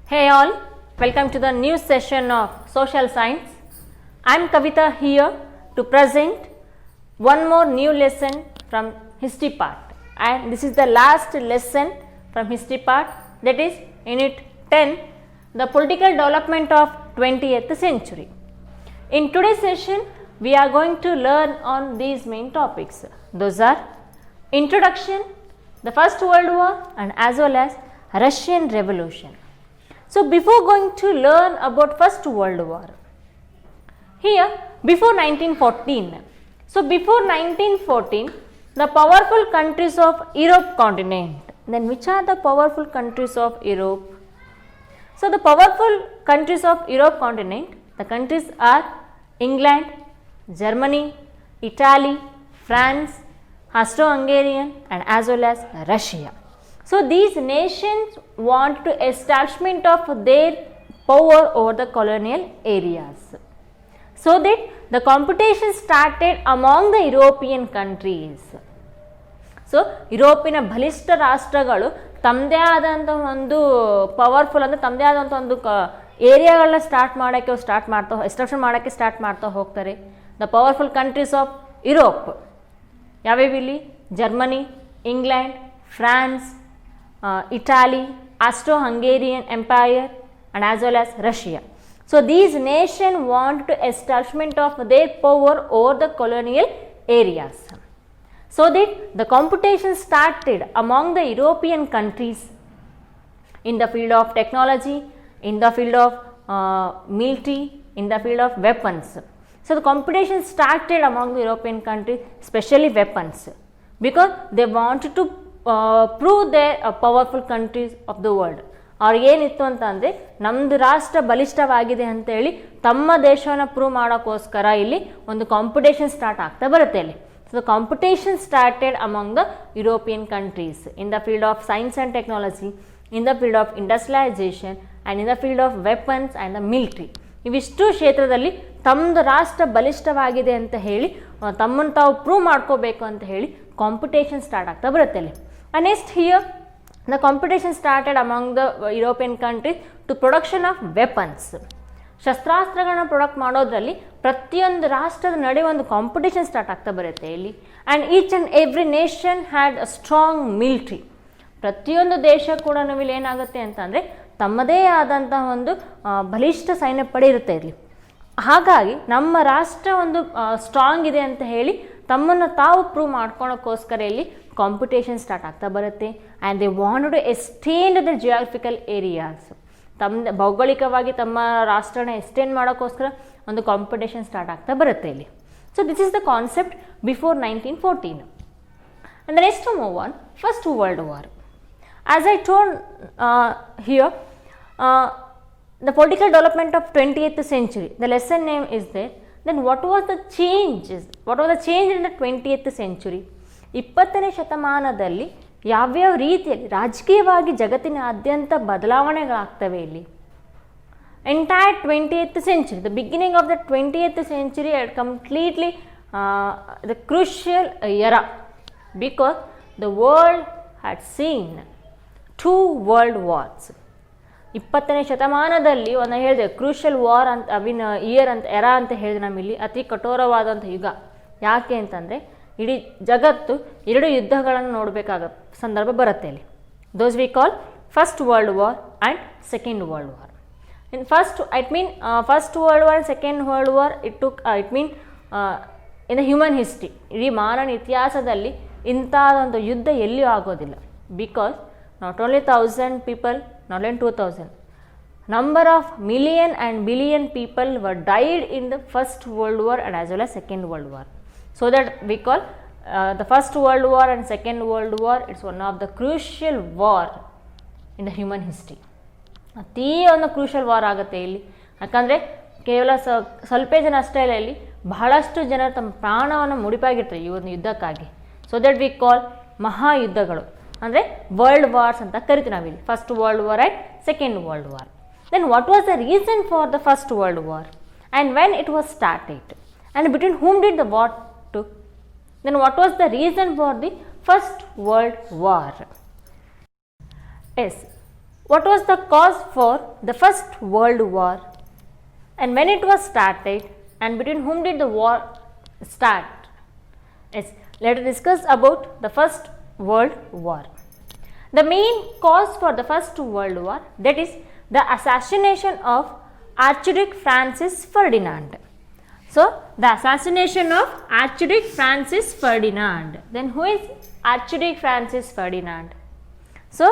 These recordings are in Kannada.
Hey all, welcome to the new session of Social Science. I am Kavita here to present one more new lesson from history part, and this is the last lesson from history part, that is unit 10, the political development of 20th century. In today's session we are going to learn on these main topics. Those are introduction, the First World War and as well as Russian Revolution. So, before going to learn about First World War, here before 1914, so before 1914 the powerful countries of Europe continent, then which are the powerful countries of Europe? So, the powerful countries of Europe continent, the countries are England, Germany, Italy, France, Austro-Hungarian and as well as Russia. So, these nations want to establishment of their power over the colonial areas. So that the competition started among the European countries. So, ಯುರೋಪಿನ ಬಲಿಷ್ಠ ರಾಷ್ಟ್ರಗಳು ತಮ್ಮದೇ ಆದಂಥ ಒಂದು ಪವರ್ಫುಲ್ ಅಂದರೆ ತಮ್ಮದೇ ಆದಂಥ ಒಂದು ಏರಿಯಾಗಳನ್ನ ಎಸ್ಟಾಬ್ಲಿಷ್ ಮಾಡೋಕ್ಕೆ ಸ್ಟಾರ್ಟ್ ಮಾಡ್ತಾ ಹೋಗ್ತಾರೆ. The powerful countries of Europe ಯಾವ್ಯಾವಿಲ್ಲಿ? Germany, England, France, Italy, Austro-Hungarian Empire and as well as Russia. So, these nations want to establishment of their power over the colonial areas. So that the competition started among the European countries in the field of technology, in the field of military, in the field of weapons. So, the competition started among the European countries, especially weapons, because they wanted to prove their powerful countries of the world. ಅವ್ರಿಗೇನಿತ್ತು ಅಂತಂದರೆ ನಮ್ಮದು ರಾಷ್ಟ್ರ ಬಲಿಷ್ಠವಾಗಿದೆ ಅಂತೇಳಿ ತಮ್ಮ ದೇಶವನ್ನು ಪ್ರೂವ್ ಮಾಡೋಕ್ಕೋಸ್ಕರ ಇಲ್ಲಿ ಒಂದು ಕಾಂಪಿಟೇಷನ್ ಸ್ಟಾರ್ಟ್ ಆಗ್ತಾ ಬರುತ್ತೆ ಇಲ್ಲಿ. So the competition started among the European countries in the field of science and technology, in the field of industrialisation and in the field of weapons and the military. ಇವಿಷ್ಟು ಕ್ಷೇತ್ರದಲ್ಲಿ ತಮ್ಮದು ರಾಷ್ಟ್ರ ಬಲಿಷ್ಠವಾಗಿದೆ ಅಂತ ಹೇಳಿ ತಮ್ಮನ್ನು ತಾವು ಪ್ರೂವ್ ಮಾಡ್ಕೋಬೇಕು ಅಂತ ಹೇಳಿ ಕಾಂಪಿಟೇಷನ್ ಸ್ಟಾರ್ಟ್ ಆಗ್ತಾ ಬರುತ್ತೆ ಅಲ್ಲಿ. And next here the competition started among the European countries to production of weapons. ಶಸ್ತ್ರಾಸ್ತ್ರಗಳನ್ನ ಪ್ರೊಡಕ್ಟ್ ಮಾಡೋದ್ರಲ್ಲಿ ಪ್ರತಿಯೊಂದು ರಾಷ್ಟ್ರದ ನಡುವೆ ಒಂದು ಕಾಂಪಿಟೇಷನ್ ಸ್ಟಾರ್ಟ್ ಆಗ್ತಾ ಬರುತ್ತೆ ಇಲ್ಲಿ. And each and every nation had a strong military. ಪ್ರತಿಯೊಂದು ದೇಶ ಕೂಡ ಇಲ್ಲಿ ಏನಾಗುತ್ತೆ ಅಂತಂದರೆ ತಮ್ಮದೇ ಆದಂತಹ ಒಂದು ಬಲಿಷ್ಠ ಸೈನ್ಯ ಪಡೆ ಇರುತ್ತೆ ಇಲ್ಲಿ. ಹಾಗಾಗಿ ನಮ್ಮ ರಾಷ್ಟ್ರ ಒಂದು ಸ್ಟ್ರಾಂಗ್ ಇದೆ ಅಂತ ಹೇಳಿ ತಮ್ಮನ್ನು ತಾವು ಪ್ರೂವ್ ಮಾಡ್ಕೊಳಕ್ಕೋಸ್ಕರ ಇಲ್ಲಿ ಕಾಂಪಿಟೇಷನ್ ಸ್ಟಾರ್ಟ್ ಆಗ್ತಾ ಬರುತ್ತೆ. And they want to extend the geographical areas. ತಮ್ಮ ಭೌಗೋಳಿಕವಾಗಿ ತಮ್ಮ ರಾಷ್ಟ್ರನ ಎಕ್ಸ್ಟೆಂಡ್ ಮಾಡೋಕ್ಕೋಸ್ಕರ ಒಂದು ಕಾಂಪಿಟೇಷನ್ ಸ್ಟಾರ್ಟ್ ಆಗ್ತಾ ಬರುತ್ತೆ ಇಲ್ಲಿ. So this is the concept before 1914. And the next move on first world war. As I told here, the political development of 20th century, the lesson name is there. Then what was the changes? What was the change in the 20th century? 20ನೇ ಶತಮಾನದಲ್ಲಿ ಯಾವ್ಯಾವ ರೀತಿಯಲ್ಲಿ ರಾಜಕೀಯವಾಗಿ ಜಗತ್ತಿನಾದ್ಯಂತ ಬದಲಾವಣೆಗಳಾಗ್ತವೆ ಇಲ್ಲಿ. Entire 20th century, the beginning of the 20th century had completely the crucial era, because the world had seen 2 world wars. 20ನೇ ಶತಮಾನದಲ್ಲಿ ಒಂದು ಹೇಳಿದೆ ಕ್ರೂಷಿಯಲ್ ವಾರ್ ಅಂತ ಇಯರ್ ಅಂತ ಎರಾ ಅಂತ ಹೇಳಿದೆ ನಮ್ಮಲ್ಲಿ, ಅತಿ ಕಠೋರವಾದಂಥ ಯುಗ. ಯಾಕೆ ಅಂತಂದರೆ ಇಡೀ ಜಗತ್ತು 2 ಯುದ್ಧಗಳನ್ನು ನೋಡಬೇಕಾದ ಸಂದರ್ಭ ಬರುತ್ತೆ ಇಲ್ಲಿ. Those we call first world war and second world war. In first world war and second world war in the human history, ಇಡೀ ಮಾನವ ಇತಿಹಾಸದಲ್ಲಿ ಇಂಥದ್ದೊಂದು ಯುದ್ಧ ಎಲ್ಲಿಯೂ ಆಗೋದಿಲ್ಲ. Because not only 1000 people, not only 2000, number of million and billion people were died in the first world war and as well as second world war. So that we call the first world war and second world war, it's one of the crucial war in the human history. ಅತೀ ಒಂದು ಕ್ರೂಷಿಯಲ್ ವಾರ್ ಆಗುತ್ತೆ ಇಲ್ಲಿ. ಯಾಕಂದರೆ ಕೇವಲ ಸ್ವಲ್ಪ ಜನ ಅಷ್ಟೇ ಇಲ್ಲ, ಇಲ್ಲಿ ಬಹಳಷ್ಟು ಜನರು ತಮ್ಮ ಪ್ರಾಣವನ್ನು ಮುಡಿಪಾಗಿರ್ತಾರೆ ಈ ಒಂದು ಯುದ್ಧಕ್ಕಾಗಿ. ಸೊ ದಟ್ ವಿ ಕಾಲ್ ಮಹಾಯುದ್ಧಗಳು, ಅಂದರೆ ವರ್ಲ್ಡ್ ವಾರ್ಸ್ ಅಂತ ಕರಿತೀವಿ ನಾವಿಲ್ಲಿ. First world war and second world war. Then what was the reason for the first world war and when it was started and between whom did the war took? Then what was the reason for the first world war? Yes, what was the cause for the First World War and when it was started and between whom did the war start? Yes, let us discuss about the First World War. The main cause for the First World War, that is the assassination of Archduke Francis Ferdinand. So, the assassination of Archduke Francis Ferdinand. Then who is Archduke Francis Ferdinand? So,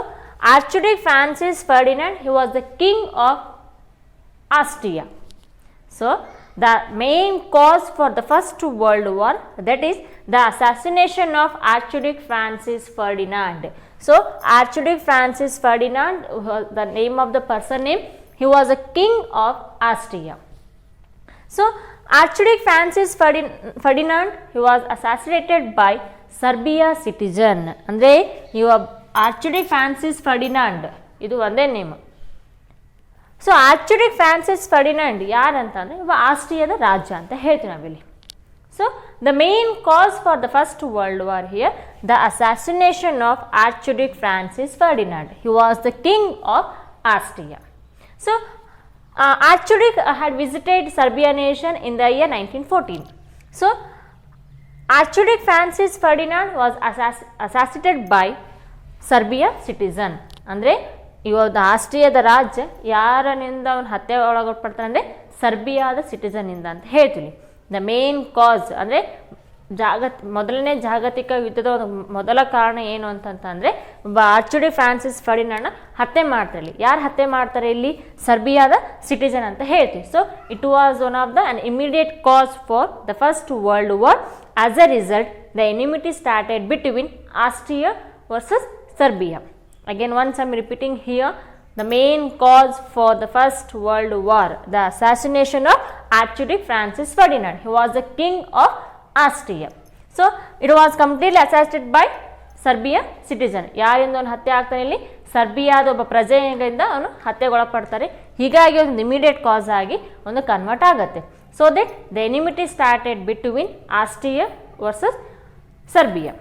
Archduke Francis Ferdinand, he was the king of Austria. So, the main cause for the First World War, that is the assassination of Archduke Francis Ferdinand. So, Archduke Francis Ferdinand, the name of the person name, he was a king of Austria. So, Archduke Francis Ferdinand, he was assassinated by Serbia citizen. Andre you Archduke Francis Ferdinand, ಇದು ಒಂದೇ name. So archduke Francis Ferdinand ಯಾರಂತಂದರೆ ಇವ ಆಸ್ಟ್ರಿಯಾದ ರಾಜ ಅಂತ ಹೇಳ್ತೀವಿ ನಾವಿಲ್ಲಿ. So the main cause for the first world war here the assassination of archduke Francis Ferdinand. He was the king of Austria. So Archduke had visited Serbia nation in the year 1914. So, Archduke Francis Ferdinand was assassinated by Serbia citizen. ಅಂದರೆ ಇವಾಗ ಆಸ್ಟ್ರಿಯಾದ ರಾಜ್ಯ ಯಾರನಿಂದ ಅವನು ಹತ್ಯೆ ಒಳಗೊಟ್ಪಡ್ತಾನೆ ಅಂದರೆ ಸರ್ಬಿಯಾದ ಸಿಟಿಸನ್ನಿಂದ ಅಂತ ಹೇಳ್ತೀವಿ. ದ ಮೇನ್ ಕಾಸ್ ಅಂದರೆ ಮೊದಲನೇ ಜಾಗತಿಕ ಯುದ್ಧದ ಒಂದು ಮೊದಲ ಕಾರಣ ಏನು ಅಂತಂತಂದರೆ ಆರ್ಚ್ಡ್ಯೂಕ್ ಫ್ರಾನ್ಸಿಸ್ ಫರ್ಡಿನಾಂಡ್ನ ಹತ್ಯೆ ಮಾಡ್ತಾರೆ. ಯಾರು ಹತ್ಯೆ ಮಾಡ್ತಾರೆ ಇಲ್ಲಿ? ಸರ್ಬಿಯಾದ ಸಿಟಿಸನ್ ಅಂತ ಹೇಳ್ತೀವಿ. So it was one of the an immediate cos for the first world war. As a result the enmity started between Austria versus Serbia. Again once I am repeating here, the main cause for the first world war, the assassination of Archduke Francis Ferdinand. He was the king of Austria. So it was completely assassinated by Serbia citizen. ಯಾರಿಂದ ಅವನು ಹತ್ಯೆ ಆಗ್ತಾನೆ ಇಲ್ಲಿ? ಸರ್ಬಿಯಾದ ಒಬ್ಬ ಪ್ರಜೆಯಿಂದ ಅವನು ಹತ್ಯೆಗೊಳಪಡ್ತಾರೆ. ಹೀಗಾಗಿ ಒಂದು ಇಮಿಡಿಯೇಟ್ ಕಾಸ್ ಆಗಿ ಒಂದು ಕನ್ವರ್ಟ್ ಆಗುತ್ತೆ. So that the enmity started between Austria versus Serbia.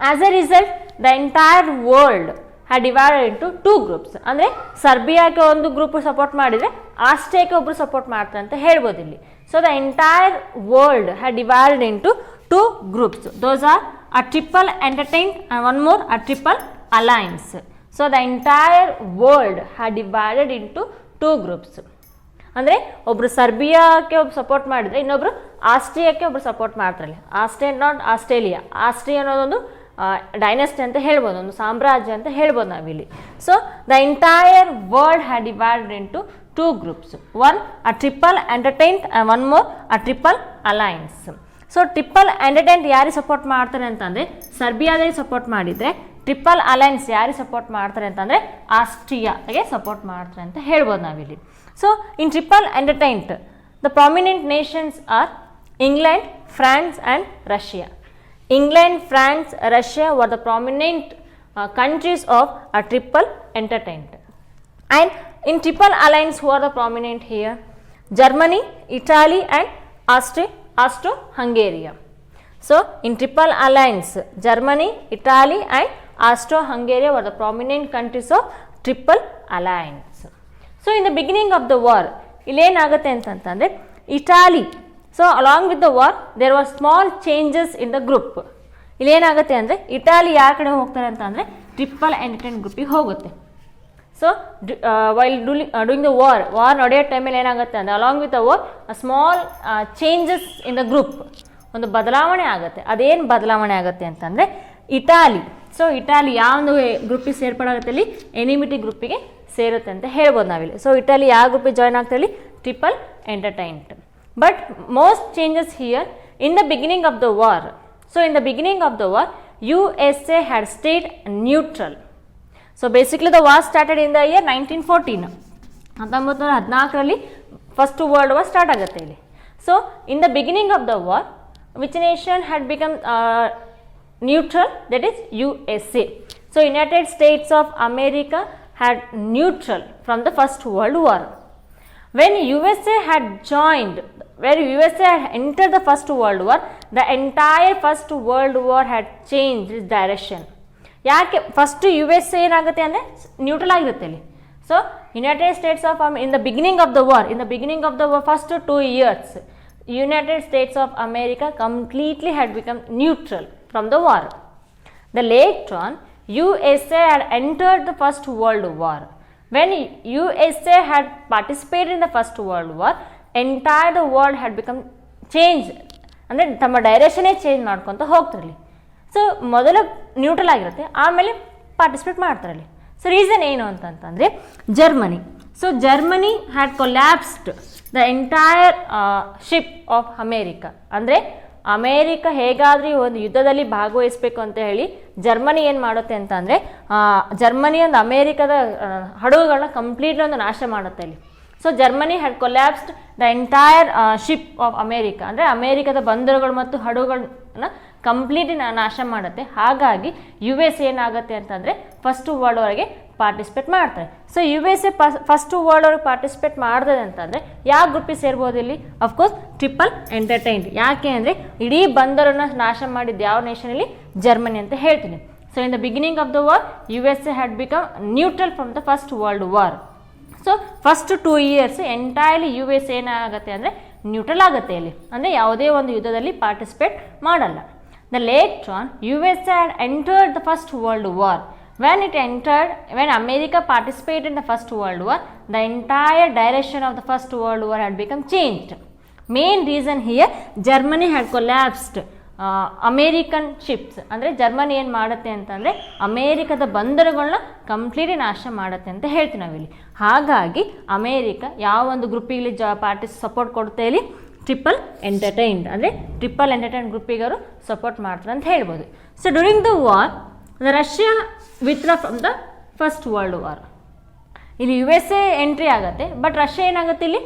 As a result, the entire world had divided into two groups. ಅಂದರೆ ಸರ್ಬಿಯಾಕ್ಕೆ ಒಂದು ಗ್ರೂಪ್ ಸಪೋರ್ಟ್ ಮಾಡಿದರೆ ಆಸ್ಟ್ರಿಯಾಕ್ಕೆ ಒಬ್ಬರು ಸಪೋರ್ಟ್ ಮಾಡ್ತಾರೆ ಅಂತ ಹೇಳ್ಬೋದು ಇಲ್ಲಿ. So the entire world had divided into two groups. Those are a triple entente and one more a triple alliance. So the entire world had divided into two groups. ಅಂದರೆ ಒಬ್ಬರು ಸರ್ಬಿಯಾಕ್ಕೆ ಒಬ್ಬರು ಸಪೋರ್ಟ್ ಮಾಡಿದರೆ ಇನ್ನೊಬ್ಬರು ಆಸ್ಟ್ರಿಯಾಕ್ಕೆ ಒಬ್ಬರು ಸಪೋರ್ಟ್ ಮಾಡ್ತಾರೆ. Austria not Australia. ಆಸ್ಟ್ರಿಯಾ ಅನ್ನೋದೊಂದು ಡೈನೆಸ್ಟಿ ಅಂತ ಹೇಳ್ಬೋದು, ಒಂದು ಸಾಮ್ರಾಜ್ಯ ಅಂತ ಹೇಳ್ಬೋದು ನಾವಿಲ್ಲಿ. So the entire world had divided into two groups. One a triple entente and one more a triple alliance. So triple entente ಯಾರಿಗೆ ಸಪೋರ್ಟ್ ಮಾಡ್ತಾರೆ ಅಂತಂದರೆ ಸರ್ಬಿಯಾದಾಗೆ ಸಪೋರ್ಟ್ ಮಾಡಿದರೆ, ಟ್ರಿಪಲ್ ಅಲೈನ್ಸ್ ಯಾರಿಗೆ ಸಪೋರ್ಟ್ ಮಾಡ್ತಾರೆ ಅಂತಂದರೆ ಆಸ್ಟ್ರಿಯಾಗೆ ಸಪೋರ್ಟ್ ಮಾಡ್ತಾರೆ ಅಂತ ಹೇಳ್ಬೋದು ನಾವಿಲ್ಲಿ. So in triple entente the prominent nations are England, France and Russia. England, France, Russia were the prominent countries of a triple entertained. And in triple alliance, who are the prominent here? Germany, Italy and Austro-Hungary. So, in triple alliance, Germany, Italy and Austro-Hungary were the prominent countries of triple alliance. So, in the beginning of the war, illenagate antantandre Italy. So along with the war there was small changes in the group. ಇಲ್ಲೇನಾಗುತ್ತೆ ಅಂದರೆ ಇಟಾಲಿ ಯಾವ ಕಡೆ ಹೋಗ್ತಾರೆ ಅಂತ ಅಂದರೆ ಟ್ರಿಪಲ್ ಎಂಟರ್ಟೈನ್ಡ್ ಗ್ರೂಪಿಗೆ ಹೋಗುತ್ತೆ. So while doing the war ನಡೆಯೋ ಟೈಮಲ್ಲಿ ಏನಾಗುತ್ತೆ ಅಂದರೆ along with the war small changes in the group, ಒಂದು ಬದಲಾವಣೆ ಆಗುತ್ತೆ. ಅದೇನು ಬದಲಾವಣೆ ಆಗುತ್ತೆ ಅಂತಂದರೆ ಇಟಾಲಿ. ಸೊ ಇಟಾಲಿ ಯಾವ ಒಂದು ಗ್ರೂಪಿಗೆ ಸೇರ್ಪಡಾಗುತ್ತೆ ಇಲ್ಲಿ? ಎನಿಮಿಟಿ ಗ್ರೂಪಿಗೆ ಸೇರುತ್ತೆ ಅಂತ ಹೇಳ್ಬೋದು ನಾವಿಲ್ಲಿ. ಸೊ ಇಟಾಲಿ ಯಾವ ಗ್ರೂಪಿಗೆ ಜಾಯ್ನ್ ಆಗ್ತಾರೆ ಇಲ್ಲಿ? Triple entertained. But most changes here in the beginning of the war. So in the beginning of the war, USA had stayed neutral. So basically the war started in the year 1914. 1914 first world war start ಆಗುತ್ತೆ ಇಲ್ಲಿ. So in the beginning of the war, which nation had become neutral? That is USA. So United States of America had neutral from the first world war. When USA had joined, where USA had entered the first world war, the entire first world war had changed its direction. ಯಾಕೆ ಫಸ್ಟ್ ಯು ಎಸ್ ಏನಾಗುತ್ತೆ ಅಂದರೆ ನ್ಯೂಟ್ರಲ್ ಆಗಿರುತ್ತೆ ಇಲ್ಲಿ. So United States of in the beginning of the war, first 2 years, United States of America completely had become neutral from the war. The later on, USA had entered the First World War. When USA had participated in the First World War, entire the world had become changed. ಅಂದರೆ ತಮ್ಮ ಡೈರೆಕ್ಷನೇ ಚೇಂಜ್ ಮಾಡ್ಕೊತ ಹೋಗ್ತಿರಲಿ. ಸೊ ಮೊದಲು ನ್ಯೂಟ್ರಲ್ ಆಗಿರುತ್ತೆ, ಆಮೇಲೆ ಪಾರ್ಟಿಸಿಪೇಟ್ ಮಾಡ್ತಾರಲ್ಲಿ. ಸೊ ರೀಸನ್ ಏನು ಅಂತಂತಂದರೆ Germany. So Germany had collapsed the entire ship of America. ಅಂದರೆ ಅಮೇರಿಕ ಹೇಗಾದರೂ ಒಂದು ಯುದ್ಧದಲ್ಲಿ ಭಾಗವಹಿಸಬೇಕು ಅಂತ ಹೇಳಿ ಜರ್ಮನಿ ಏನು ಮಾಡುತ್ತೆ ಅಂತ ಅಂದರೆ ಜರ್ಮನಿ ಒಂದು ಅಮೇರಿಕದ ಹಡಗುಗಳನ್ನ ಕಂಪ್ಲೀಟ್ಲಿ ಒಂದು ನಾಶ ಮಾಡುತ್ತೆ ಇಲ್ಲಿ. So Germany had collapsed the entire ship of America. ಅಂದರೆ ಅಮೇರಿಕದ ಬಂದರುಗಳು ಮತ್ತು ಹಡಗುಗಳನ್ನ ಕಂಪ್ಲೀಟ್ಲಿ ನಾಶ ಮಾಡುತ್ತೆ. ಹಾಗಾಗಿ ಯು ಎಸ್ ಏನಾಗುತ್ತೆ ಅಂತಂದರೆ ಫಸ್ಟ್ ವರ್ಲ್ಡ್ ವಾರ್ಗೆ ಪಾರ್ಟಿಸಿಪೇಟ್ ಮಾಡ್ತಾರೆ. So U S A first world ವಾರ್ಗೆ ಪಾರ್ಟಿಸಿಪೇಟ್ ಮಾಡ್ತದೆ ಅಂತಂದರೆ ಯಾವ ಗ್ರೂಪಿಗೆ ಸೇರ್ಬೋದು ಇಲ್ಲಿ? Of course triple entente. ಯಾಕೆ ಅಂದರೆ ಇಡೀ ಬಂದರನ್ನು ನಾಶ ಮಾಡಿದ್ದು ಯಾವ ನೇಷನಲ್ಲಿ? ಜರ್ಮನಿ ಅಂತ ಹೇಳ್ತೀನಿ. So in the beginning of the war U S A had become neutral from the first world war. So first 2 years entirely U S ಏನಾಗುತ್ತೆ ಅಂದರೆ ನ್ಯೂಟ್ರಲ್ ಆಗುತ್ತೆ ಇಲ್ಲಿ, ಅಂದರೆ ಯಾವುದೇ ಒಂದು ಯುದ್ಧದಲ್ಲಿ ಪಾರ್ಟಿಸಿಪೇಟ್ ಮಾಡಲ್ಲ. The later on U S had entered the first world war. When America participated in the First World War, the entire direction of the First World War had become changed. Main reason here, Germany had collapsed American ships. ಅಂದರೆ ಜರ್ಮನಿ ಏನು ಮಾಡುತ್ತೆ ಅಂತಂದರೆ ಅಮೇರಿಕದ ಬಂದರುಗಳನ್ನ ಕಂಪ್ಲೀಟ್ಲಿ ನಾಶ ಮಾಡುತ್ತೆ ಅಂತ ಹೇಳ್ತೀವಿ ನಾವಿಲ್ಲಿ. ಹಾಗಾಗಿ ಅಮೇರಿಕ ಯಾವ ಒಂದು ಗ್ರೂಪಿಗೆ ಸಪೋರ್ಟ್ ಕೊಡುತ್ತೆ ಇಲ್ಲಿ? Triple entertained. ಅಂದರೆ ಟ್ರಿಪಲ್ ಎಂಟರ್ಟೈನ್ಡ್ ಗ್ರೂಪಿಗೆ ಅವರು ಸಪೋರ್ಟ್ ಮಾಡ್ತಾರೆ ಅಂತ ಹೇಳ್ಬೋದು. So during the war Russia withdraw from the first world war. ಇಲ್ಲಿ ಯು ಎಸ್ ಎ ಎಂಟ್ರಿ ಆಗುತ್ತೆ, ಬಟ್ ರಷ್ಯಾ ಏನಾಗುತ್ತೆ ಇಲ್ಲಿ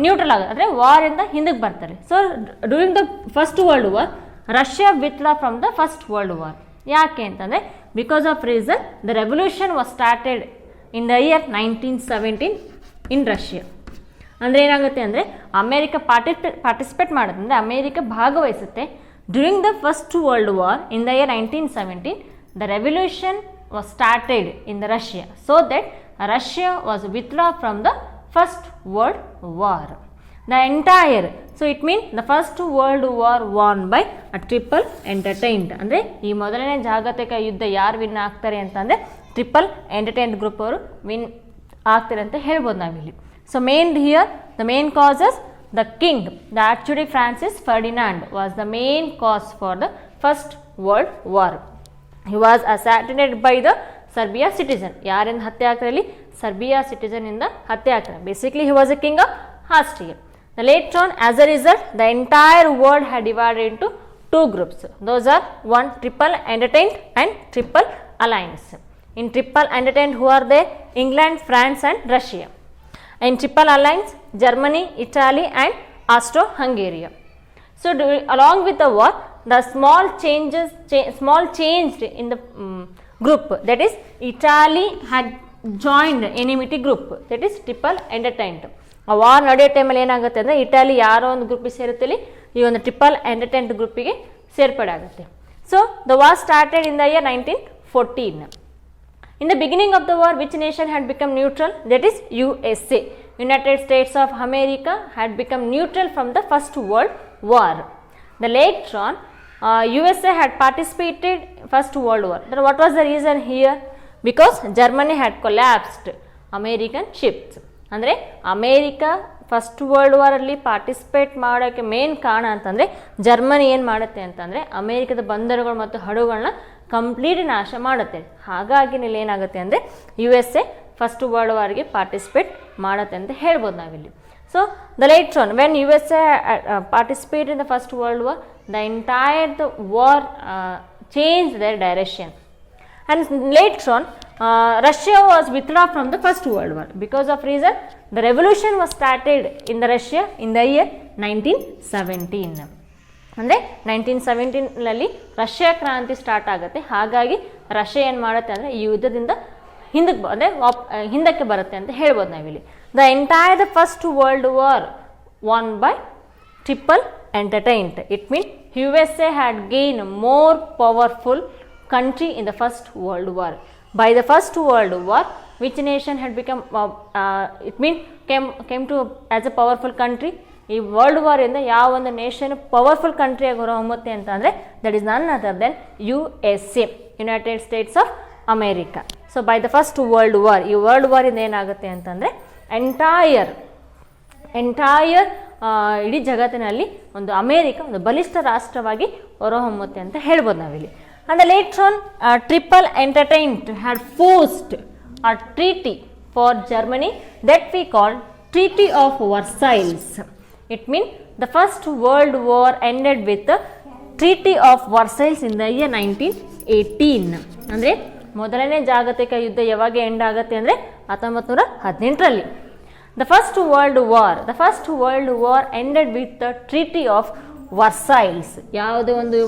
ನ್ಯೂಟ್ರಲ್ ಆಗುತ್ತೆ, ಅಂದರೆ ವಾರಿಂದ ಹಿಂದಕ್ಕೆ ಬರ್ತಾರೆ. So during the first world war Russia withdraw from the first world war. ಯಾಕೆ ಅಂತಂದರೆ because of reason the revolution was started in the year 1917 in Russia. ಅಂದರೆ ಏನಾಗುತ್ತೆ ಅಂದರೆ ಅಮೇರಿಕ ಪಾರ್ಟಿಸಿಪೇಟ್ ಮಾಡುತ್ತೆ, ಅಂದರೆ ಅಮೇರಿಕ ಭಾಗವಹಿಸುತ್ತೆ. During the first world war in the year 1917 the revolution was started in the Russia, so that Russia was withdrawn from the first world war. The entire, so it means the first world war won by a triple entertained. ಅಂದರೆ ಈ ಮೊದಲನೇ ಜಾಗತಿಕ ಯುದ್ಧ ಯಾರು ವಿನ್ ಆಗ್ತಾರೆ ಅಂತಂದರೆ ಟ್ರಿಪಲ್ ಎಂಟರ್ಟೈನ್ಡ್ ಗ್ರೂಪ್ ಅವರು ವಿನ್ ಆಗ್ತಾರೆ ಅಂತ ಹೇಳ್ಬೋದು ನಾವಿಲ್ಲಿ. So the main causes, the king, the Archduke Francis Ferdinand was the main cause for the first world war. He was assassinated by the Serbia citizen. ಯಾರಿಂದ ಹತ್ಯೆ ಆಗ್ತಾರೆ ಇಲ್ಲಿ? ಸರ್ಬಿಯಾ ಸಿಟಿಸನ್ ಇಂದ ಹತ್ಯೆ ಆಗ್ತಾರೆ. Basically he was a king of Austria. Later on, as a result, the entire world had divided into 2 groups. Those are one triple entertained and triple alliance. In triple entertained, who are they? England, France and Russia. In triple alliance, Germany, Italy and Austro-Hungary. So along with the war, the small changed in the group, that is Italy had joined enmity group, that is triple entertained. ಆ ವಾರ್ ನಡೆಯೋ ಟೈಮಲ್ಲಿ ಏನಾಗುತ್ತೆ ಅಂದರೆ ಇಟಾಲಿ ಯಾರೋ ಒಂದು ಗ್ರೂಪಿಗೆ ಸೇರುತ್ತಲ್ಲಿ ಈ ಒಂದು ಟ್ರಿಪಲ್ ಎಂಟರ್ಟೈನ್ಡ್ ಗ್ರೂಪಿಗೆ ಸೇರ್ಪಡೆ ಆಗುತ್ತೆ. So the war started in the year 1914. In the beginning of the war, which nation had become neutral? That is USA. United States of America had become neutral from the First World War. The later on, USA had participated First World War. Then what was the reason here? Because Germany had collapsed American ships. ಅಂದರೆ ಅಮೇರಿಕಾ ಫಸ್ಟ್ ವರ್ಲ್ಡ್ ವಾರಲ್ಲಿ ಪಾರ್ಟಿಸಿಪೇಟ್ ಮಾಡೋಕ್ಕೆ ಮೇನ್ ಕಾರಣ ಅಂತಂದರೆ ಜರ್ಮನಿ ಏನು ಮಾಡುತ್ತೆ ಅಂತಂದರೆ ಅಮೇರಿಕದ ಬಂದರುಗಳು ಮತ್ತು ಹಡಗುಗಳನ್ನ ಕಂಪ್ಲೀಟ್ ನಾಶ ಮಾಡುತ್ತೆ. ಹಾಗಾಗಿ ಇಲ್ಲಿ ಏನಾಗುತ್ತೆ ಅಂದರೆ U S A first world ವಾರ್ಗೆ ಪಾರ್ಟಿಸಿಪೇಟ್ ಮಾಡುತ್ತೆ ಅಂತ ಹೇಳ್ಬೋದು ನಾವಿಲ್ಲಿ. So the later on when U S A participate in the first world war, the entire the war change their direction. And later on, Russia was withdrawn from the First World War. Because of reason, the revolution was started in the Russia in the year 1917. ಅಂದರೆ 1917ನಲ್ಲಿ ರಷ್ಯಾ ಕ್ರಾಂತಿ ಸ್ಟಾರ್ಟ್ ಆಗುತ್ತೆ. ಹಾಗಾಗಿ ರಷ್ಯಾ ಏನು ಮಾಡುತ್ತೆ ಅಂದರೆ ಈ ಯುದ್ಧದಿಂದ ಹಿಂದಕ್ಕೆ ಬರುತ್ತೆ ಅಂತ ಹೇಳ್ಬೋದು ನಾವಿಲ್ಲಿ. The entire the first world war won by triple entente. It mean U S A had gain more powerful country in the First World War. By the First World War, which nation had become it means came to as a powerful country. ಈ ವರ್ಲ್ಡ್ ವಾರ್ ಇಂದ ಯಾವ ಒಂದು ನೇಷನ್ ಪವರ್ಫುಲ್ ಕಂಟ್ರಿಯಾಗಿ ಹೊರಹೊಮ್ಮುತ್ತೆ ಅಂತ ಅಂದರೆ that is none other than USA, United States of America. So by the first world war, ಈ ವರ್ಲ್ಡ್ ವಾರ್ ಇಂದ ಏನಾಗುತ್ತೆ ಅಂತಂದರೆ ಎಂಟೈರ್ ಇಡೀ ಜಗತ್ತಿನಲ್ಲಿ ಒಂದು ಅಮೇರಿಕ ಒಂದು ಬಲಿಷ್ಠ ರಾಷ್ಟ್ರವಾಗಿ ಹೊರಹೊಮ್ಮುತ್ತೆ ಅಂತ ಹೇಳ್ಬೋದು ನಾವಿಲ್ಲಿ. And later on, Triple Entente had forced a treaty for Germany that we call Treaty of Versailles. It means the First World War ended with the Treaty of Versailles in the year 1918. ಅಂದರೆ ಮೊದಲನೇ ಜಾಗತಿಕ ಯುದ್ಧ ಯಾವಾಗ ಎಂಡ್ ಆಗುತ್ತೆ ಅಂದರೆ 1918ರಲ್ಲಿ. The First World War ended with the Treaty of Versailles. ಯಾವುದೇ ಒಂದು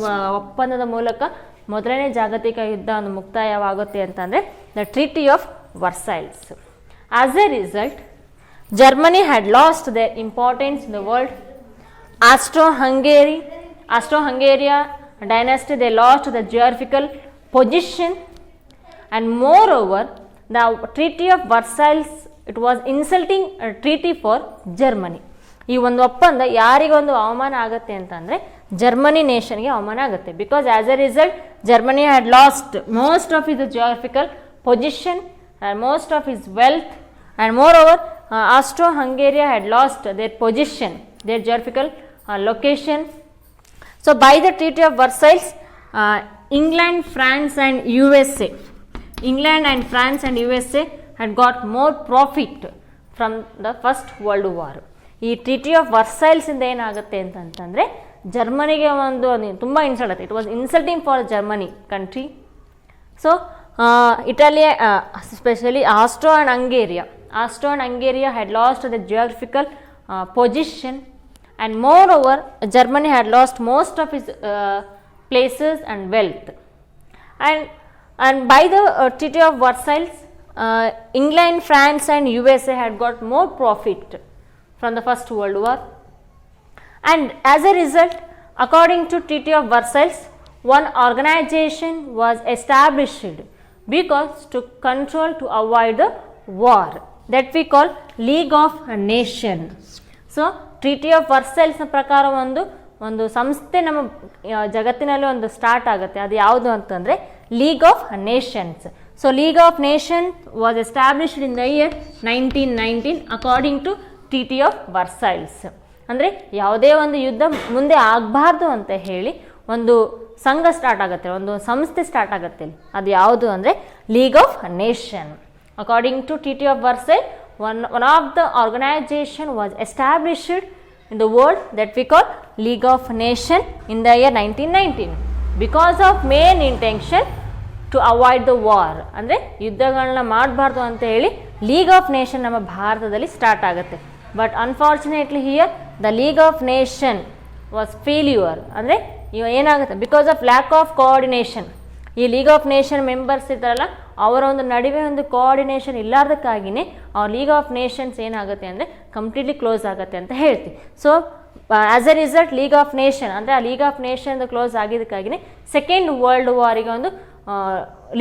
ಒಪ್ಪಂದದ ಮೂಲಕ ಮೊದಲನೇ ಜಾಗತಿಕ ಯುದ್ಧ ಒಂದು ಮುಕ್ತಾಯವಾಗುತ್ತೆ ಅಂತಂದರೆ the treaty of Versailles. As A result Germany had lost their importance in the world. Austro-Hungarian dynasty, they lost the geographical position, and moreover the Treaty of Versailles, it was insulting a treaty for Germany. ಈ ಒಂದು ಒಪ್ಪಂದ ಯಾರಿಗೊಂದು ಅವಮಾನ ಆಗುತ್ತೆ ಅಂತಂದರೆ ಜರ್ಮನಿ ನೇಷನ್ಗೆ ಅವಮಾನ ಆಗುತ್ತೆ. Because as A result Germany had last most of is geographical position and most of is wealth, and more over Austro-Hungary had lost their position, their geographical location. So by the Treaty of Versailles, England, France and USA had got more profit from the First World War. ಈ ಟ್ರೀಟಿ ಆಫ್ ವರ್ಸೈಲ್ಸ್ ಇಂದ ಏನಾಗುತ್ತೆ ಅಂತಂದರೆ ಜರ್ಮನಿಗೆ ಒಂದು ತುಂಬ ಇನ್ಸಲ್ಟ್ ಆಗುತ್ತೆ. It was insulting for Germany country. So Italy specially Austro and Hungary had lost the geographical position, and moreover Germany had lost most of its places and wealth. And by the Treaty of Versailles, England, France and USA had got more profit from the First World War. And as a result, according to Treaty of Versailles, one organization was established because to avoid the war, that we call League of Nations. So Treaty of Versailles ನ ಪ್ರಕಾರ ಒಂದು ಸಂಸ್ಥೆ ನಮ್ಮ ಜಗತ್ತಿನಲ್ಲಿ ಒಂದು ಸ್ಟಾರ್ಟ್ ಆಗುತ್ತೆ. ಅದು ಯಾವುದು ಅಂತಂದರೆ league of nations. So league of nations was established in the year 1919 according to treaty of Versailles. ಅಂದರೆ ಯಾವುದೇ ಒಂದು ಯುದ್ಧ ಮುಂದೆ ಆಗಬಾರ್ದು ಅಂತ ಹೇಳಿ ಒಂದು ಸಂಘ ಸ್ಟಾರ್ಟ್ ಆಗುತ್ತೆ, ಒಂದು ಸಂಸ್ಥೆ ಸ್ಟಾರ್ಟ್ ಆಗುತ್ತೆ. ಅದು ಯಾವುದು ಅಂದರೆ league of nation. According to treaty of Versailles, one of the organization was established in the world that we call League of Nations in the year 1919 because of main intention to avoid the war. ಅಂದರೆ ಯುದ್ಧಗಳನ್ನ ಮಾಡಬಾರ್ದು ಅಂತ ಹೇಳಿ ಲೀಗ್ ಆಫ್ ನೇಷನ್ ನಮ್ಮ ಭಾರತದಲ್ಲಿ ಸ್ಟಾರ್ಟ್ ಆಗುತ್ತೆ. But unfortunately here the league of nation was failure. ಅಂದರೆ ಏನಾಗುತ್ತೆ because of lack of coordination. ಈ ಲೀಗ್ ಆಫ್ ನೇಷನ್ ಮೆಂಬರ್ಸ್ ಇದ್ದಾರಲ್ಲ ಅವರ ಒಂದು ನಡುವೆ ಒಂದು ಕೋಆರ್ಡಿನೇಷನ್ ಇಲ್ಲಾರ್ದಕ್ಕಾಗಿಯೇ ಅವ್ರ ಲೀಗ್ ಆಫ್ ನೇಷನ್ಸ್ ಏನಾಗುತ್ತೆ ಅಂದರೆ ಕಂಪ್ಲೀಟ್ಲಿ ಕ್ಲೋಸ್ ಆಗುತ್ತೆ ಅಂತ ಹೇಳ್ತೀವಿ. So as a result league of nation ಅಂದರೆ ಆ ಲೀಗ್ ಆಫ್ ನೇಷನ್ ಕ್ಲೋಸ್ ಆಗಿದ್ದಕ್ಕಾಗಿಯೇ ಸೆಕೆಂಡ್ ವರ್ಲ್ಡ್ ವಾರಿಗೆ ಒಂದು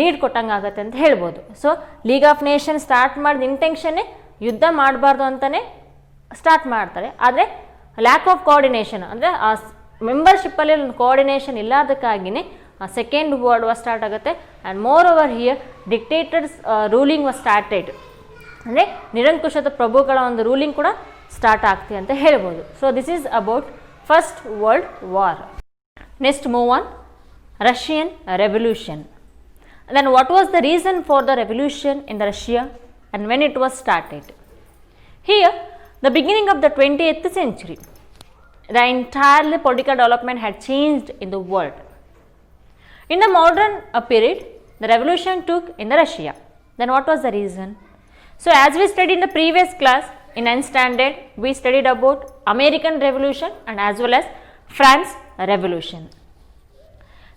ಲೀಡ್ ಕೊಟ್ಟಂಗೆ ಆಗುತ್ತೆ ಅಂತ ಹೇಳ್ಬೋದು. So league of nation start ಮಾಡಿದ ಇಂಟೆನ್ಷನ್ನೇ ಯುದ್ಧ ಮಾಡಬಾರ್ದು ಅಂತಲೇ ಸ್ಟಾರ್ಟ್ ಮಾಡ್ತಾರೆ. ಆದರೆ ಲ್ಯಾಕ್ ಆಫ್ ಕೋಆರ್ಡಿನೇಷನ್ ಅಂದರೆ ಆ ಮೆಂಬರ್ಶಿಪ್ಪಲ್ಲಿ ಒಂದು ಕೋಆರ್ಡಿನೇಷನ್ ಇಲ್ಲಾರ್ದಕ್ಕಾಗಿಯೇ ಸೆಕೆಂಡ್ ವರ್ಲ್ಡ್ ವಾರ್ ಸ್ಟಾರ್ಟ್ ಆಗುತ್ತೆ. And more over here dictators ruling was started. ಅಂದರೆ ನಿರಂಕುಶದ ಪ್ರಭುಗಳ ಒಂದು ರೂಲಿಂಗ್ ಕೂಡ ಸ್ಟಾರ್ಟ್ ಆಗ್ತಿದೆ ಅಂತ ಹೇಳ್ಬೋದು. So this is about first world war. Next move on Russian revolution. Then what was the reason for the revolution in the Russia and when it was started? Here the beginning of the 20th century, the entire political development had changed in the world. In the modern period, the revolution took in the Russia. Then what was the reason? So as we studied in the previous class in 9th standard, we studied about American Revolution and as well as France Revolution.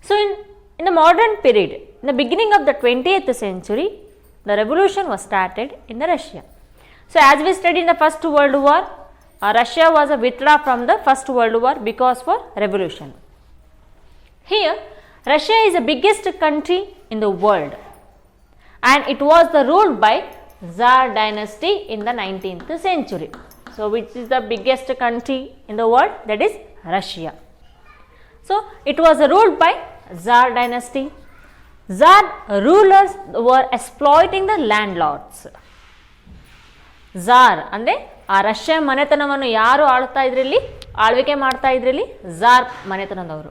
So in the modern period, in the beginning of the 20th century, the revolution was started in the Russia. So as we studied in the First World War, Russia was a withdraw from the First World War because for revolution. Here Russia is the biggest country in the world and it was ruled by Tsar dynasty in the 19th century. So which is the biggest country in the world? That is Russia. So it was ruled by Tsar dynasty. Tsar rulers were exploiting the landlords. Tsar ಅಂದರೆ ಆ ರಷ್ಯಾ ಮನೆತನವನ್ನು ಯಾರು ಆಳ್ತಾ ಇದ್ರಲ್ಲಿ ಆಳ್ವಿಕೆ ಮಾಡ್ತಾ ಇದ್ರಲ್ಲಿ ಝಾರ್ ಮನೆತನದವರು.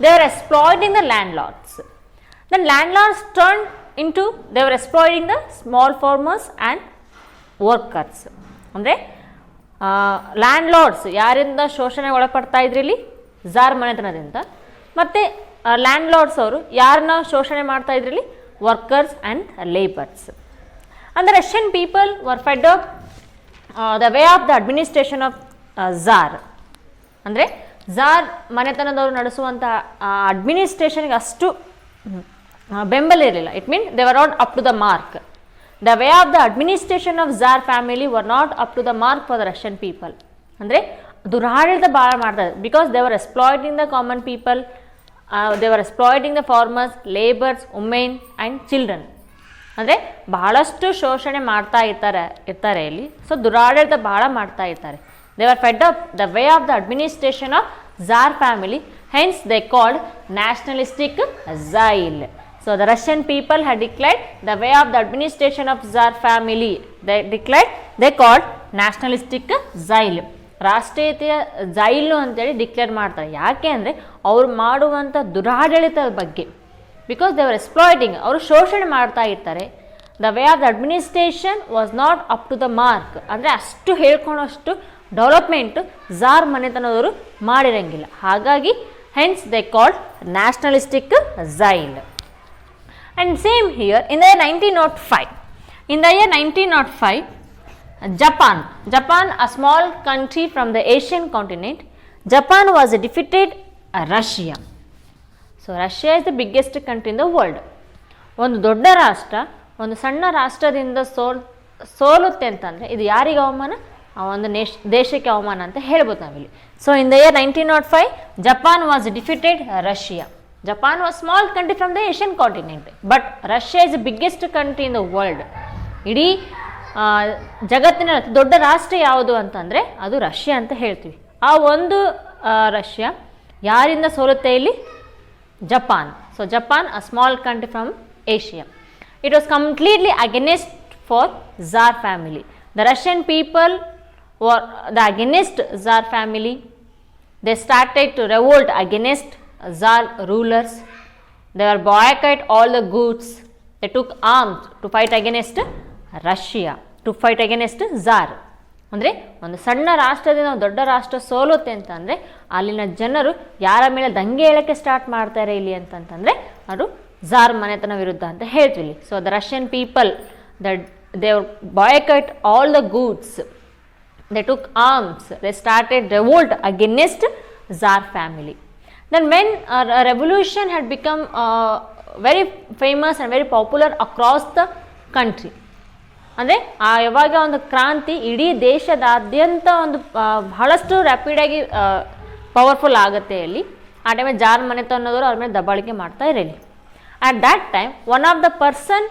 They were exploiting the landlords. Then landlords turned into they were exploiting the small farmers and workers. ಅಂದರೆ ಲ್ಯಾಂಡ್ಲಾರ್ಡ್ಸ್ ಯಾರಿಂದ ಶೋಷಣೆ ಒಳಪಡ್ತಾ ಇದ್ರಲ್ಲಿ ಝಾರ್ ಮನೆತನದಿಂದ, ಮತ್ತು ಲ್ಯಾಂಡ್ಲಾರ್ಡ್ಸ್ ಅವರು ಯಾರನ್ನ ಶೋಷಣೆ ಮಾಡ್ತಾ ಇದ್ರಲ್ಲಿ workers and labours. And the Russian people were fed up the way of the administration of Tsar. ಅಂದರೆ ಝಾರ್ ಮನೆತನದವರು ನಡೆಸುವಂಥ ಅಡ್ಮಿನಿಸ್ಟ್ರೇಷನ್ಗೆ ಅಷ್ಟು ಬೆಂಬಲ ಇರಲಿಲ್ಲ. It mean they were not up to the mark. The way of the administration of tsar family were not up to the mark for the Russian people. ಅಂದರೆ ದುರಾಡಳಿತ ಭಾಳ ಮಾಡ್ತಾರೆ. Because they were exploiting the common people, they were exploiting the farmers, labours, women and children. ಅಂದರೆ ಬಹಳಷ್ಟು ಶೋಷಣೆ ಮಾಡ್ತಾ ಇರ್ತಾರೆ ಇಲ್ಲಿ. ಸೊ ದುರಾಡಳಿತ ಭಾಳ ಮಾಡ್ತಾ ಇರ್ತಾರೆ. They were fed up the way of the administration of tsar family, hence they called nationalistic zeal. So the Russian people had declared the way of the administration of tsar family, they called nationalistic zeal. ರಾಷ್ಟ್ರೀಯತೆಯ ಜೈಲು ಅಂತೇಳಿ ಡಿಕ್ಲೇರ್ ಮಾಡ್ತಾರೆ. ಯಾಕೆ ಅಂದರೆ ಅವ್ರು ಮಾಡುವಂಥ ದುರಾಡಳಿತದ ಬಗ್ಗೆ. ಬಿಕಾಸ್ ದೇ ವರ್ ಎಕ್ಸ್ಪ್ಲಾಯ್ಟಿಂಗ್, ಅವರು ಶೋಷಣೆ ಮಾಡ್ತಾ ಇರ್ತಾರೆ. The way of the administration was not up to the mark. ಅಂದರೆ ಅಷ್ಟು ಹೇಳ್ಕೊಳೋಷ್ಟು ಡೆವಲಪ್ಮೆಂಟ್ ಝಾರ್ ಮನೆತನದವರು ಮಾಡಿರಂಗಿಲ್ಲ. ಹಾಗಾಗಿ hence they called nationalistic zeal. And same here in the year 1905. In the year 1905, Japan, a small country from the Asian continent, Japan was defeated Russia. So Russia is the biggest country in the world. ಒಂದು ದೊಡ್ಡ ರಾಷ್ಟ್ರ ಒಂದು ಸಣ್ಣ ರಾಷ್ಟ್ರದಿಂದ ಸೋಲುತ್ತೆ ಅಂತಂದರೆ ಇದು ಯಾರಿಗೆ ಅವಮಾನ? ಆ ಒಂದು ದೇಶಕ್ಕೆ ಅವಮಾನ ಅಂತ ಹೇಳ್ಬೋದು ನಾವಿಲ್ಲಿ. So in the year 1905 Japan was defeated Russia. Japan was small country from the Asian continent, but Russia is the biggest country in the world. ಇಡೀ ಜಗತ್ತಿನ ಅತಿ ದೊಡ್ಡ ರಾಷ್ಟ್ರ ಯಾವುದು ಅಂತಂದರೆ ಅದು ರಷ್ಯಾ ಅಂತ ಹೇಳ್ತೀವಿ. ಆ ಒಂದು ರಷ್ಯಾ ಯಾರಿಂದ ಸೋಲುತ್ತೆ ಇಲ್ಲಿ? Japan. So Japan, a small country from Asia. It was completely against for Tsar family. The Russian people were against Tsar family. They started to revolt against Tsar rulers. They were boycott all the goods. They took arms to fight against Russia, to fight against Tsar. ಅಂದರೆ ಒಂದು ಸಣ್ಣ ರಾಷ್ಟ್ರದಿಂದ ಒಂದು ದೊಡ್ಡ ರಾಷ್ಟ್ರ ಸೋಲುತ್ತೆ ಅಂತಂದರೆ ಅಲ್ಲಿನ ಜನರು ಯಾರ ಮೇಲೆ ದಂಗೆ ಹೇಳೋಕ್ಕೆ ಸ್ಟಾರ್ಟ್ ಮಾಡ್ತಾರೆ ಇಲ್ಲಿ ಅಂತಂತಂದರೆ ಅದು ಝಾರ್ ಮನೆತನ ವಿರುದ್ಧ ಅಂತ ಹೇಳ್ತೀವಿ. So the Russian people they boycott all the goods, they took arms, they started revolt against tsar family. Then when revolution had become very famous and very popular across the country. ಅಂದರೆ ಯಾವಾಗ ಒಂದು ಕ್ರಾಂತಿ ಇಡೀ ದೇಶದಾದ್ಯಂತ ಒಂದು ಬಹಳಷ್ಟು ರ್ಯಾಪಿಡಾಗಿ ಪವರ್ಫುಲ್ ಆಗುತ್ತೆ ಇಲ್ಲಿ, ಆ ಟೈಮಲ್ಲಿ ಝಾರ್ ಮನೆತನದವರು ಅವ್ರ ಮೇಲೆ ದಬ್ಬಾಳಿಕೆ ಮಾಡ್ತಾ ಇರಲಿ. At that time one of the person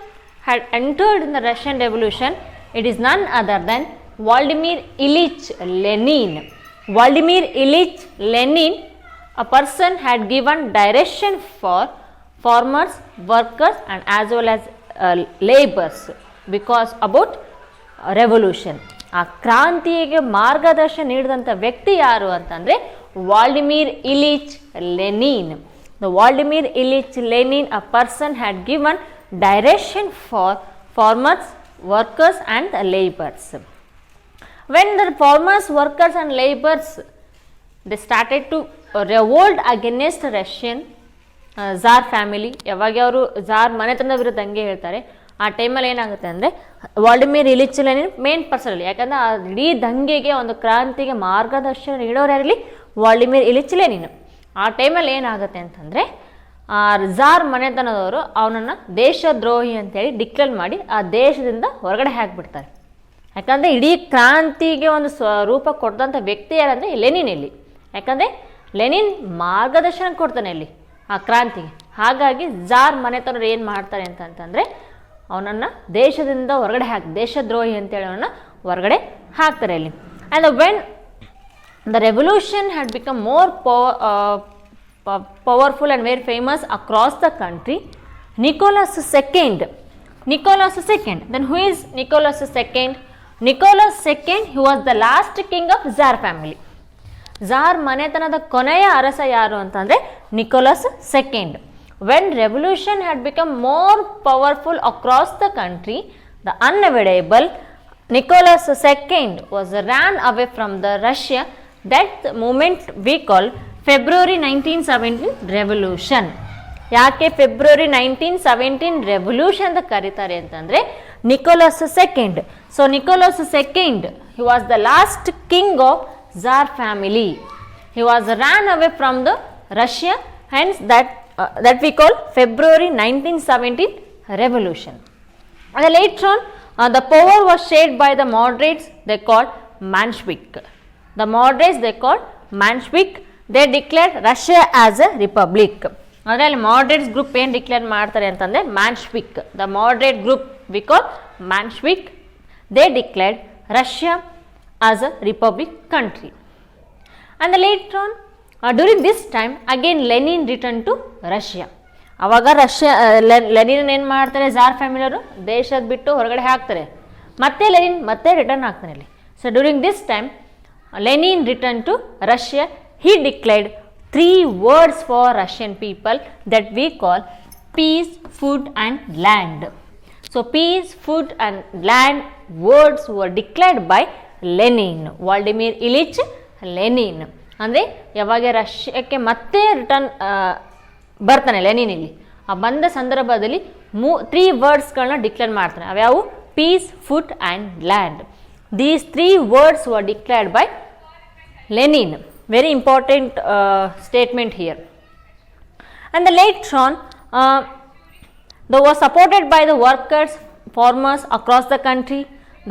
had entered in the Russian revolution. It is none other then Vladimir Ilyich Lenin. Vladimir Ilyich Lenin, a person had given direction for farmers, workers and as well as laborers because about revolution. ಆ ಕ್ರಾಂತಿಗೆ ಮಾರ್ಗದರ್ಶನ ನೀಡಿದಂಥ ವ್ಯಕ್ತಿ ಯಾರು ಅಂತಂದರೆ ವಾಲ್ಡಿಮಿರ್ Ilyich Lenin. The Vladimir Ilyich Lenin, a person had given direction for farmers, workers and laborers. When the farmers, workers and laborers they started to revolt against Russian ಝಾರ್ family, ಯಾವಾಗ ಅವರು ಝಾರ್ ಮನೆತನದ ವಿರುದ್ಧ ಹಂಗೆ ಹೇಳ್ತಾರೆ, ಆ ಟೈಮಲ್ಲಿ ಏನಾಗುತ್ತೆ ಅಂದರೆ ವಾಲ್ಡಿಮಿರ್ ಇಲಿಚ್ ಲೆನಿನ್ ಮೇನ್ ಪರ್ಸನ್ ಅಲ್ಲಿ. ಯಾಕಂದರೆ ಆ ಇಡೀ ದಂಗೆಗೆ ಒಂದು ಕ್ರಾಂತಿಗೆ ಮಾರ್ಗದರ್ಶನ ನೀಡೋರು ಯಾರಿರಲಿ ವಾಲ್ಡಿಮಿರ್ ಇಲಿಚ್ ಲೆನಿನ್. ಆ ಟೈಮಲ್ಲಿ ಏನಾಗುತ್ತೆ ಅಂತಂದರೆ ಝಾರ್ ಮನೆತನದವರು ಅವನನ್ನು ದೇಶದ್ರೋಹಿ ಅಂತೇಳಿ ಡಿಕ್ಲೇರ್ ಮಾಡಿ ಆ ದೇಶದಿಂದ ಹೊರಗಡೆ ಹಾಕಿಬಿಡ್ತಾರೆ. ಯಾಕಂದರೆ ಇಡೀ ಕ್ರಾಂತಿಗೆ ಒಂದು ರೂಪ ಕೊಟ್ಟಂಥ ವ್ಯಕ್ತಿ ಯಾರಂದರೆ ಲೆನಿನ್ ಇಲ್ಲಿ. ಯಾಕಂದರೆ ಲೆನಿನ್ ಮಾರ್ಗದರ್ಶನ ಕೊಡ್ತಾನೆ ಇಲ್ಲಿ ಆ ಕ್ರಾಂತಿಗೆ. ಹಾಗಾಗಿ ಝಾರ್ ಮನೆತನರು ಏನು ಮಾಡ್ತಾರೆ ಅಂತಂದರೆ ಅವನನ್ನು ದೇಶದಿಂದ ಹೊರಗಡೆ ದೇಶದ್ರೋಹಿ ಅಂತೇಳಿ ಅವನನ್ನು ಹೊರಗಡೆ ಹಾಕ್ತಾರೆ ಇಲ್ಲಿ. And when the revolution had become more powerful and very famous across the country, Nicholas II, then who is Nicholas II? Nicholas II, he was the last king of Tsar family. Tsar ಮನೆತನದ ಕೊನೆಯ ಅರಸ ಯಾರು ಅಂತಂದರೆ Nicholas second. When revolution had become more powerful across the country, the unavoidable Nicholas II was ran away from the Russia. That moment we call February 1917 revolution. ಯಾಕೆ ಫೆಬ್ರವರಿ 1917 ರೆವಲ್ಯೂಷನ್ ಅಂತ ಕರೀತಾರೆ ಅಂತಂದರೆ Nicholas second. So Nicholas second he was the last king of tsar family. He was ran away from the Russia, hands that we call February 1917 revolution. And later on, the power was shared by the moderates they called Menshevik. The moderates they called Menshevik. They declared Russia as a republic. ಅದರಲ್ಲಿ ಮಾಡರೇಟ್ಸ್ ಗ್ರೂಪ್ ಏನು ಡಿಕ್ಲೇರ್ ಮಾಡ್ತಾರೆ ಅಂತಂದರೆ Menshevik. The moderate group we call Menshevik. They declared Russia as a republic country. And later on during this time again Lenin return to Russia. ಅವಾಗ ಲೆನಿನ್ ಏನು ಮಾಡ್ತಾರೆ, ಝಾರ್ ಫ್ಯಾಮಿಲಿಯವರು ದೇಶದ ಬಿಟ್ಟು ಹೊರಗಡೆ ಹಾಕ್ತಾರೆ. ಮತ್ತೆ ಲೆನಿನ್ ಮತ್ತೆ ರಿಟರ್ನ್ ಆಗ್ತಾನೆ ಇಲ್ಲಿ. So during this time Lenin returned to Russia. He declared 3 words for Russian people that we call peace, food and land. So peace, food and land words were declared by Lenin, Vladimir Ilyich Lenin. ಅಂದರೆ ಯಾವಾಗ ರಷ್ಯಾಕ್ಕೆ ಮತ್ತೆ ರಿಟರ್ನ್ ಬರ್ತಾನೆ ಲೆನಿನ್ ಇಲ್ಲಿ, ಆ ಬಂದ ಸಂದರ್ಭದಲ್ಲಿ 3 ವರ್ಡ್ಸ್ಗಳನ್ನ ಡಿಕ್ಲೇರ್ ಮಾಡ್ತಾನೆ. ಅವ್ಯಾವು? Peace, food and land. These 3 words were declared by Lenin. Very important statement here. And later on, they were supported by the workers, farmers across the country.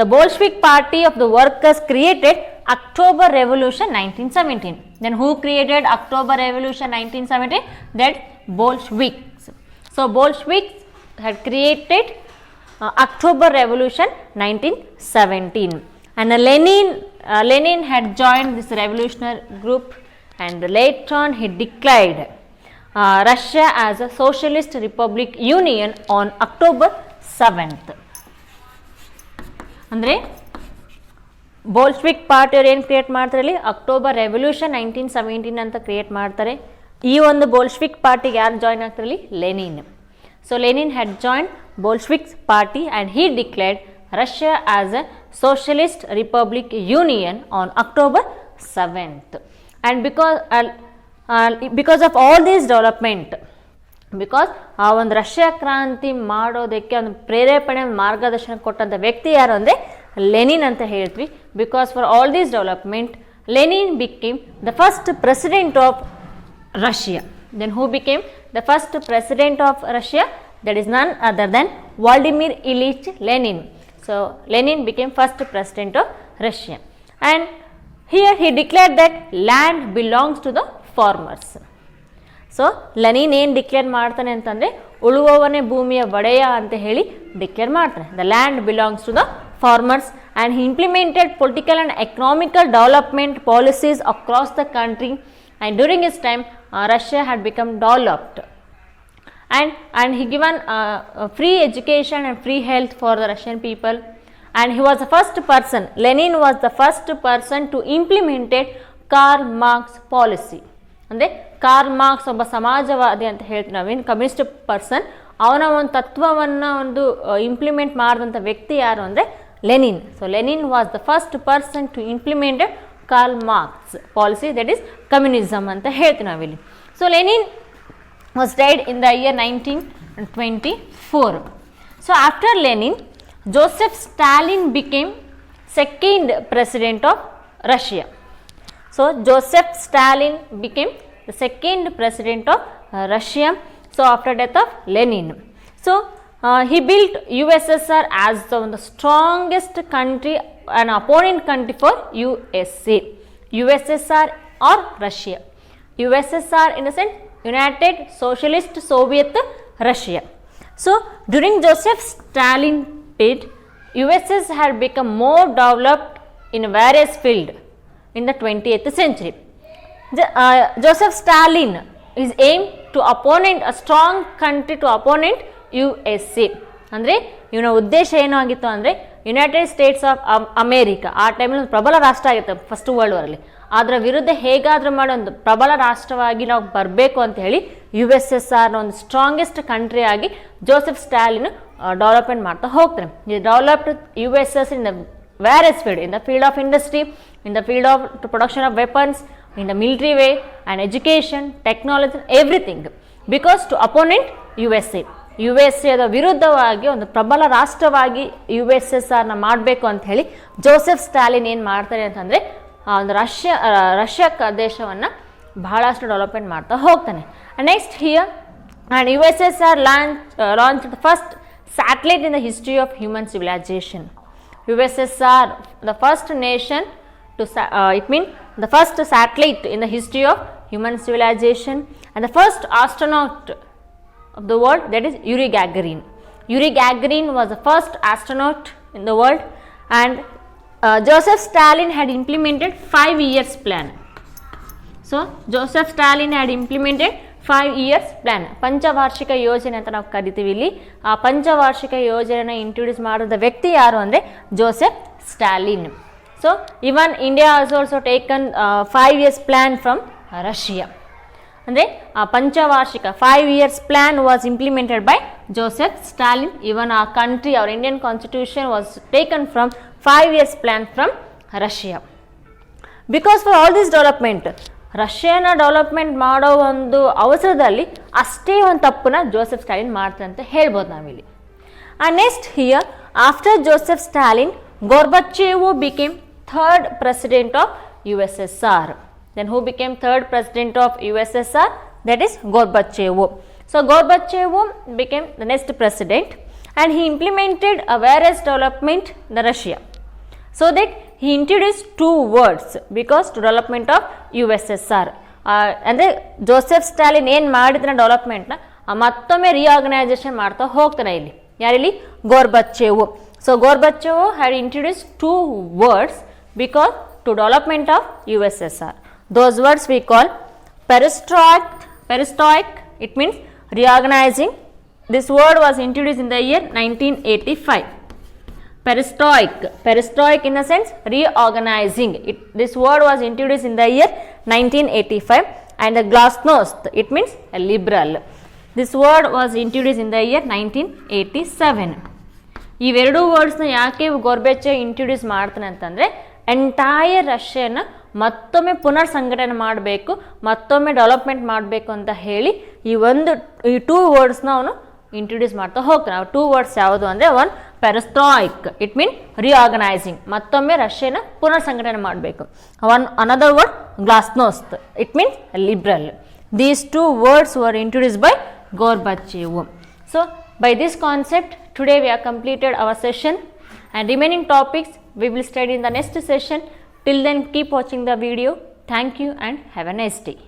The Bolshevik Party of the Workers created October Revolution 1917. Then who created October Revolution 1917? That Bolsheviks. So Bolsheviks had created October Revolution 1917. And Lenin had joined this revolutionary group, and later on he declared Russia as a socialist republic union on October 7th. ಅಂದರೆ ಬೋಲ್ಶ್ವಿಕ್ ಪಾರ್ಟಿಯವ್ರು ಏನು ಕ್ರಿಯೇಟ್ ಮಾಡ್ತಾರೆ ಇಲ್ಲಿ, ಅಕ್ಟೋಬರ್ ರೆವಲ್ಯೂಷನ್ 1917 ಅಂತ ಕ್ರಿಯೇಟ್ ಮಾಡ್ತಾರೆ. ಈ ಒಂದು ಬೋಲ್ಶ್ವಿಕ್ ಪಾರ್ಟಿಗೆ ಯಾರು ಜಾಯ್ನ್ ಆಗ್ತಾರೆ ಇಲ್ಲಿ? Lenin. So Lenin had join Bolsheviks party and he declared Russia as a socialist republic union on October 7th. And because of all this development, because ಆ ಒಂದು ರಷ್ಯಾ ಕ್ರಾಂತಿ ಮಾಡೋದಕ್ಕೆ ಒಂದು ಪ್ರೇರೇಪಣೆ ಮಾರ್ಗದರ್ಶನ ಕೊಟ್ಟಂಥ ವ್ಯಕ್ತಿ ಯಾರು ಅಂದರೆ ಲೆನಿನ್ ಅಂತ ಹೇಳ್ತೀವಿ. Because for all this development Lenin became the first president of Russia. Then who became the first president of Russia? That is none other then Vladimir Ilyich Lenin. So Lenin became first president of Russia, and here he declared that land belongs to the farmers. So Lenin ಏನು ಡಿಕ್ಲೇರ್ ಮಾಡ್ತಾನೆ ಅಂತಂದರೆ ಉಳುವವನೇ ಭೂಮಿಯ ಒಡೆಯ ಅಂತ ಹೇಳಿ ಡಿಕ್ಲೇರ್ ಮಾಡ್ತಾನೆ. The land belongs to the farmers, and he implemented political and economical development policies across the country, and during his time Russia had become developed. And he given free education and free health for the Russian people, and he was the first person, Lenin was the first person to implemented Karl Marx policy. ಅಂದರೆ ಕಾರ್ಲ್ ಮಾರ್ಕ್ಸ್ ಒಬ್ಬ ಸಮಾಜವಾದಿ ಅಂತ ಹೇಳ್ತೀವಿ ನಾವೇನು, ಕಮ್ಯುನಿಸ್ಟ್ ಪರ್ಸನ್. ಅವನ ಒಂದು ತತ್ವವನ್ನು ಒಂದು ಇಂಪ್ಲಿಮೆಂಟ್ ಮಾಡಿದಂಥ ವ್ಯಕ್ತಿ ಯಾರು ಅಂದರೆ Lenin. So Lenin was the first person to implemented Karl Marx policy, that is communism ಅಂತ ಹೇಳ್ತೀವಿ ನಾವಿಲ್ಲಿ. ಸೊ Lenin was died in the year 1924. So after Lenin, Joseph Stalin became second president of Russia. So Joseph Stalin became the second president of Russia. So after death of Lenin, so he built USSR as the strongest country, an opponent country for USA. USSR or Russia. USSR in the sense United Socialist Soviet Russia. So during Joseph Stalin period, USS had become more developed in various fields in the 20th century. Joseph Stalin is aimed to opponent a strong country to opponent USA. ಅಂದರೆ ಇವನ ಉದ್ದೇಶ ಏನು ಆಗಿತ್ತು ಅಂದರೆ ಯುನೈಟೆಡ್ ಸ್ಟೇಟ್ಸ್ ಆಫ್ ಅಮೇರಿಕಾ ಆ ಟೈಮಲ್ಲಿ ಪ್ರಬಲ ರಾಷ್ಟ್ರ ಆಗಿತ್ತು ಫಸ್ಟ್ ವರ್ಲ್ಡ್ ವಾರಲ್ಲಿ. ಅದರ ವಿರುದ್ಧ ಹೇಗಾದರೂ ಮಾಡೋ ಒಂದು ಪ್ರಬಲ ರಾಷ್ಟ್ರವಾಗಿ ನಾವು ಬರಬೇಕು ಅಂತ ಹೇಳಿ USSR ಒಂದು ಸ್ಟ್ರಾಂಗೆಸ್ಟ್ ಕಂಟ್ರಿ ಆಗಿ ಜೋಸೆಫ್ ಸ್ಟಾಲಿನ್ ಡೆವಲಪ್ಮೆಂಟ್ ಮಾಡ್ತಾ ಹೋಗ್ತಾರೆ. ಈ developed USS in the various field, in the field of industry, in the field of production of weapons, in the military way and education, technology, everything, because to opponent USA the ವಿರುದ್ಧವಾಗಿ ಒಂದು ಪ್ರಬಲ ರಾಷ್ಟ್ರವಾಗಿ USSRನ ಮಾಡಬೇಕು ಅಂತ ಹೇಳಿ ಜೋಸೆಫ್ ಸ್ಟಾಲಿನ್ ಏನು ಮಾಡ್ತಾರೆ ಅಂತಂದರೆ ಒಂದು ರಷ್ಯಾ ದೇಶವನ್ನು ಬಹಳಷ್ಟು ಡೆವಲಪ್ಮೆಂಟ್ ಮಾಡ್ತಾ ಹೋಗ್ತಾನೆ. Next here and USSR launched the first satellite in the history of human civilization. USSR, the first nation to, it means the first satellite in the history of human civilization, and the first astronaut of the world, that is Yuri Gagarin. Yuri Gagarin was the first astronaut in the world, and Joseph Stalin had implemented 5 years plan. So Joseph Stalin had implemented 5 years plan. ಪಂಚವಾರ್ಷಿಕ ಯೋಜನೆ ಅಂತ ನಾವು ಕರಿತೀವಿ. ಇಲ್ಲಿ ಆ ಪಂಚವಾರ್ಷಿಕ ಯೋಜನೆಯನ್ನು ಇಂಟ್ರೊಡ್ಯೂಸ್ ಮಾಡಿದ ವ್ಯಕ್ತಿ ಯಾರು ಅಂದರೆ Joseph Stalin. So even India has also taken 5 years plan from Russia. ಅಂದರೆ ಆ ಪಂಚವಾರ್ಷಿಕ 5 years plan was implemented by Joseph Stalin. Even ಆ country our Indian constitution was taken from 5 years plan from Russia. Because for all this development, ರಷ್ಯಾನ ಡೆವಲಪ್ಮೆಂಟ್ ಮಾಡೋ ಒಂದು ಅವಸರದಲ್ಲಿ ಅಷ್ಟೇ ಒಂದು ತಪ್ಪನ್ನ ಜೋಸೆಫ್ ಸ್ಟಾಲಿನ್ ಮಾಡ್ತಾರೆ ಅಂತ ಹೇಳ್ಬೋದು ನಾವಿಲ್ಲಿ. And next here after Joseph Stalin, Gorbachev became third president of USSR. Then who became third president of USSR? That is Gorbachev. So Gorbachev became the next president, and he implemented a various development in Russia. So that he introduced 2 words because to development of USSR. ಅಂದರೆ ಜೋಸೆಫ್ ಸ್ಟಾಲಿನ್ ಏನು ಮಾಡಿದ್ರೆ ಡೆವಲಪ್ಮೆಂಟ್ನ ಮತ್ತೊಮ್ಮೆ ರಿಆರ್ಗನೈಸೇಷನ್ ಮಾಡ್ತಾ ಹೋಗ್ತಾನೆ ಇಲ್ಲಿ. ಯಾರಿಲ್ಲಿ? Gorbachev. So Gorbachev had introduce 2 words because to development of USSR. Those words we call perestroik, it means reorganizing. This word was introduced in the year 1985. Perestroik in the sense reorganizing. This word was introduced in the year 1985. And the glasnost, it means liberal. This word was introduced in the year 1987. ಇವೆರಡೂ ವರ್ಡ್ಸ್ನ ಯಾಕೆ ಗೋರ್ಬಚೇವ್ ಇಂಟ್ರೊಡ್ಯೂಸ್ ಮಾಡ್ತಾನೆ ಅಂತಂದರೆ ಎಂಟೈರ್ ರಷ್ಯಾನ ಮತ್ತೊಮ್ಮೆ ಪುನರ್ ಸಂಘಟನೆ ಮಾಡಬೇಕು, ಮತ್ತೊಮ್ಮೆ ಡೆವಲಪ್ಮೆಂಟ್ ಮಾಡಬೇಕು ಅಂತ ಹೇಳಿ ಈ 2 ವರ್ಡ್ಸ್ನ ಅವನು ಇಂಟ್ರೊಡ್ಯೂಸ್ ಮಾಡ್ತಾ ಹೋಗ್ತಾನೆ. ಆ 2 words ಯಾವುದು ಅಂದರೆ ಒನ್ ಪೆರೆಸ್ಟ್ರಾಯ್ಕ್, ಇಟ್ ಮೀನ್ ರಿಆರ್ಗನೈಸಿಂಗ್, ಮತ್ತೊಮ್ಮೆ ರಷ್ಯಾನ ಪುನರ್ ಸಂಘಟನೆ ಮಾಡಬೇಕು. Another word glasnost, it means liberal. These 2 words were introduced by Gorbachev. So by this concept today we have completed our session, and remaining topics we will study in the next session. Till then, keep watching the video. Thank you and have a nice day.